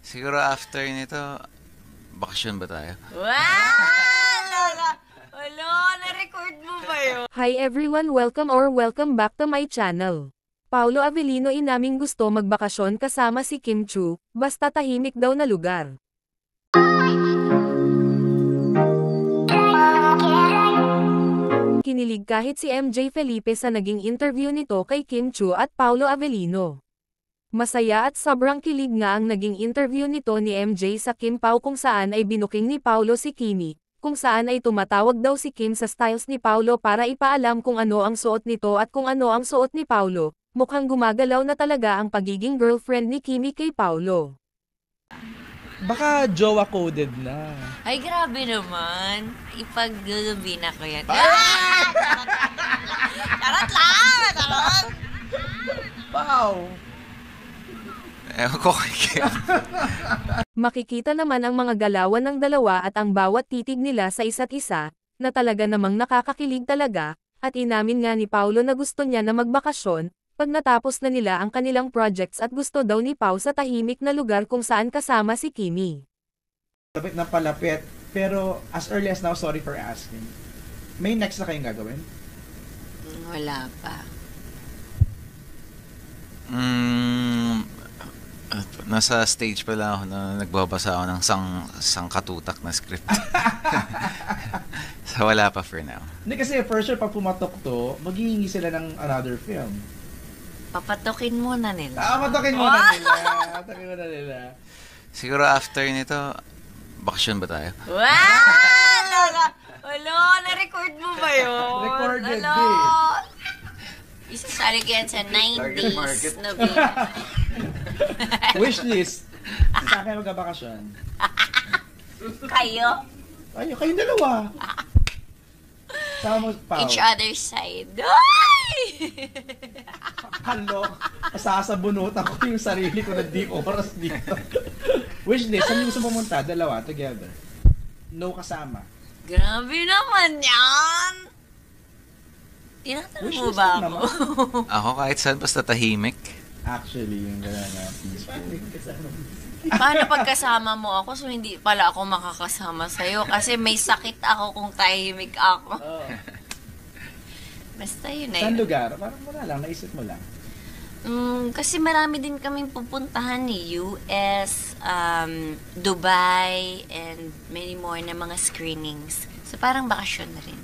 Siguro after nito, bakasyon ba tayo? Wow! Wala, na-record mo ba yun? Hi everyone, welcome back to my channel. Paulo Avellino inaming gusto magbakasyon kasama si Kim Chu, basta tahimik daw na lugar. Kinilig kahit si MJ Felipe sa naging interview nito kay Kim Chu at Paulo Avellino. Masaya at sobrang kilig nga ang naging interview nito ni MJ sa Kim Pao kung saan ay binuking ni Paulo si Kimi, kung saan ay tumatawag daw si Kim sa styles ni Paulo para ipaalam kung ano ang suot nito at kung ano ang suot ni Paulo. Mukhang gumagalaw na talaga ang pagiging girlfriend ni Kimi kay Paulo. Baka jowa coded na. Ay, grabe naman. Ipag-gabi na ko yan. Charot lang! Charot! Wow! Ewan ko kay Kim. Makikita naman ang mga galawan ng dalawa at ang bawat titig nila sa isa't isa, na talaga namang nakakakilig talaga, at inamin nga ni Paulo na gusto niya na magbakasyon, pag natapos na nila ang kanilang projects at gusto daw ni Pao sa tahimik na lugar kung saan kasama si Kimi. Lapit na palapit, pero as early as now, sorry for asking. May next na kayong gagawin? Wala pa. Nasa stage pa lang ako na nagbabasa ako ng sangkatutak na script. So wala pa for now. Hindi kasi for sure pag pumatok to, maghihingi sila ng another film. Papatokin muna nila. Patakin muna nila. Patakin muna nila. Siguro after nito, bakasyon ba tayo? Wow! Wala, na-record mo ba yun? Recorded, Wala. babe. Isasali ko yan sa Target 90s market. na video. Wishlist. Sa akin magkabakasyon. Kayo? Ay, kayong dalawa. Sama mo, Pao. Each other's side. Ay! Hello. Sasabunutan ko yung sarili ko na di oras dito. Wishlist, saan yung gusto pumunta? Dalawa, together. No kasama. Grabe naman yan! Tinatanong mo Wishlist ba lang ako? naman. Ako kahit saan basta tahimik. Actually, yung gano'n na peaceful. Paano pagkasama mo ako so hindi pala ako makakasama sa'yo? Kasi may sakit ako kung tahimik ako. Oh. Basta yun na Saan yun. lugar? Parang wala lang, naisip mo lang. Kasi marami din kaming pupuntahan ni US, Dubai, and many more na mga screenings. So parang bakasyon na rin.